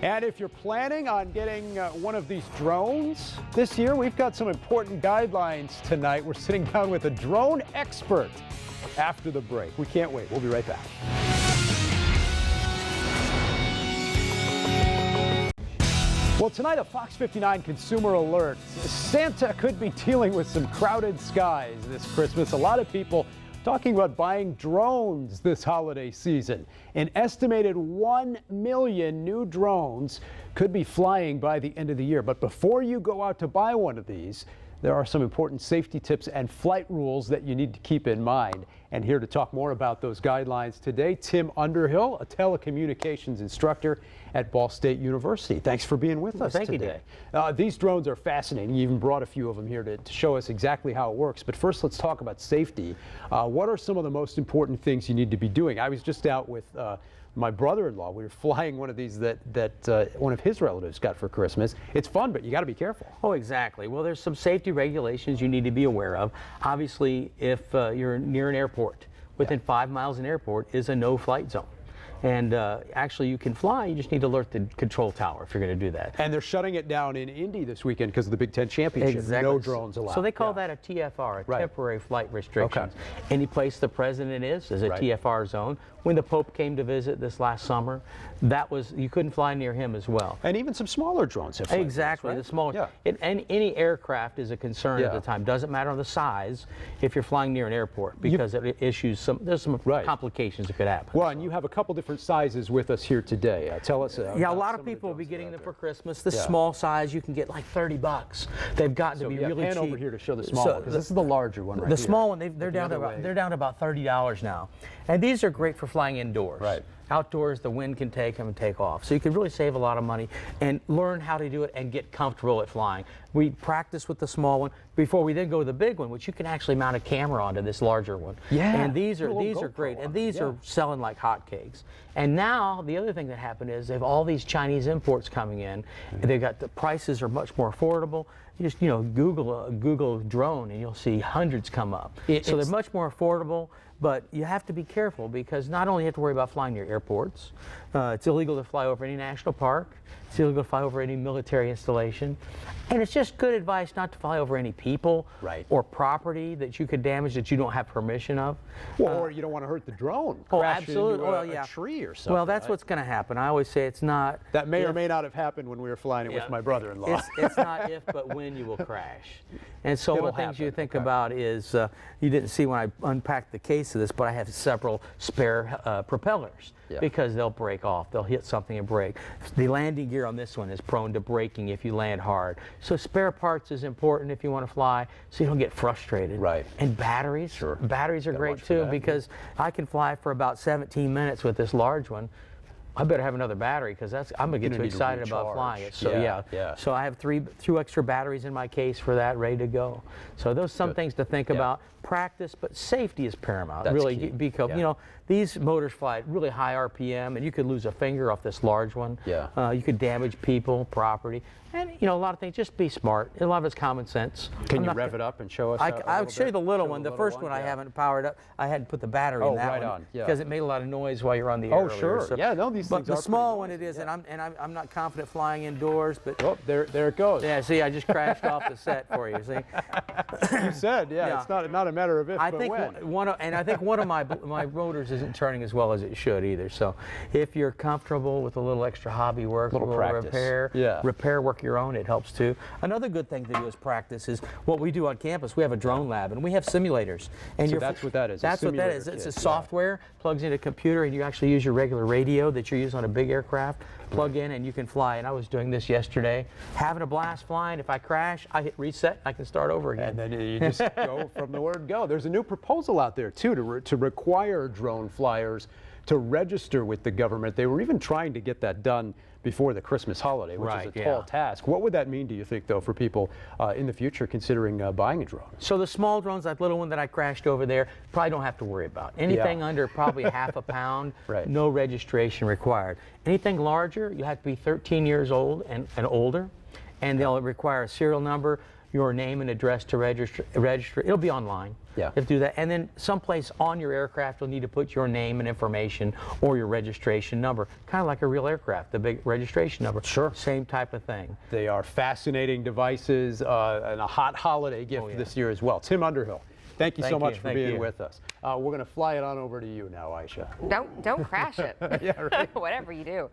And if you're planning on getting one of these drones this year, we've got some important guidelines tonight. We're sitting down with a drone expert after the break. We can't wait. We'll be right back. Well, tonight, a Fox 59 consumer alert. Santa could be dealing with some crowded skies this Christmas. A lot of people talking about buying drones this holiday season. An estimated 1 million new drones could be flying by the end of the year. But before you go out to buy one of these, there are some important safety tips and flight rules that you need to keep in mind. And here to talk more about those guidelines today, Tim Underhill, a telecommunications instructor at Ball State University. Thanks for being with us today. These drones are fascinating. You even brought a few of them here to show us exactly how it works. But first, let's talk about safety. What are some of the most important things you need to be doing? I was just out with my brother-in-law. We were flying one of these that one of his relatives got for Christmas. It's fun, but you got to be careful. Oh, exactly. Well, there's some safety regulations you need to be aware of. Obviously, if you're near an airport, within 5 miles of an airport is a no-flight zone. And actually, you can fly. You just need to alert the control tower if you're going to do that. And they're shutting it down in Indy this weekend because of the Big Ten Championship. Exactly. No drones allowed. So they call that a TFR, a temporary flight restrictions. Okay. Any place the president is a TFR zone. When the Pope came to visit this last summer, you couldn't fly near him as well. And even some smaller drones have flight exactly, zones, right? The smaller. And any aircraft is a concern at the time. Doesn't matter the size if you're flying near an airport because it issues there's some complications that could happen. Well, and you have a couple different sizes with us here today. Tell us. A lot of people will be getting them for Christmas. This small size you can get like $30. They've gotten to be really cheap. Pan over here to show the small one, because this is the larger one right here. The small one, they're down to about $30 now, and these are great for flying indoors. Right. Outdoors, the wind can take them and take off. So you can really save a lot of money and learn how to do it and get comfortable at flying. We practice with the small one before we then go to the big one, which you can actually mount a camera onto this larger one. Yeah. And these are great. And these are selling like hotcakes. And now the other thing that happened is they have all these Chinese imports coming in. And they've got the prices are much more affordable. You just Google drone and you'll see hundreds come up. So they're much more affordable. But you have to be careful because not only you have to worry about flying near airports, it's illegal to fly over any national park, it's illegal to fly over any military installation, and it's just good advice not to fly over any people or property that you could damage that you don't have permission of. Well, or you don't want to hurt the drone. Absolutely. Into a tree or something. Well, that's what's going to happen. I always say it's not. That may or may not have happened when we were flying it with my brother-in-law. It's not if, but when you will crash. And so one of the things you think about is, you didn't see when I unpacked the case of this, but I have several spare propellers because they'll break off. They'll hit something and break. The landing gear on this one is prone to breaking if you land hard. So spare parts is important if you want to fly so you don't get frustrated. Right. And batteries. Batteries are great too because I can fly for about 17 minutes with this large one. I better have another battery because I'm going to get too excited about flying it. So so I have two extra batteries in my case for that, ready to go. So those some things to think about. Practice, but safety is paramount. That's really, key. because these motors fly at really high RPM, and you could lose a finger off this large one. You could damage people, property, and a lot of things. Just be smart. A lot of it's common sense. Can you rev it up and show us? I'll show you the little one. The first one I haven't powered up. I hadn't put the battery in that one because it made a lot of noise while you're on the air. Oh, sure. So, these things the small one it is, and I'm not confident flying indoors. But there it goes. Yeah. See, I just crashed off the set for you. See. You said, it's not a matter of if, but when. I think one of my rotors isn't turning as well as it should either. So if you're comfortable with a little extra hobby work, a little repair work your own, it helps too. Another good thing to do is practice is what we do on campus. We have a drone lab and we have simulators. And so that's what that is. That's what that is. It's a software, plugs into a computer, and you actually use your regular radio that you use on a big aircraft, plug in, and you can fly. And I was doing this yesterday, having a blast flying. If I crash, I hit reset, I can start over again. And then you just go from the word go. There's a new proposal out there too to require drone flyers to register with the government. They were even trying to get that done before the Christmas holiday, which is a tall task. What would that mean, do you think, though, for people in the future considering buying a drone? So the small drones, that little one that I crashed over there, probably don't have to worry about. Anything under probably half a pound, no registration required. Anything larger, you have to be 13 years old and older, and they'll require a serial number, your name and address to register. It'll be online. You have to do that. And then someplace on your aircraft you'll need to put your name and information or your registration number, kind of like a real aircraft, the big registration number. Sure. Same type of thing. They are fascinating devices and a hot holiday gift this year as well. Tim Underhill, thank you so much for being with us. We're going to fly it on over to you now, Aisha. Don't crash it. Yeah, right. Whatever you do.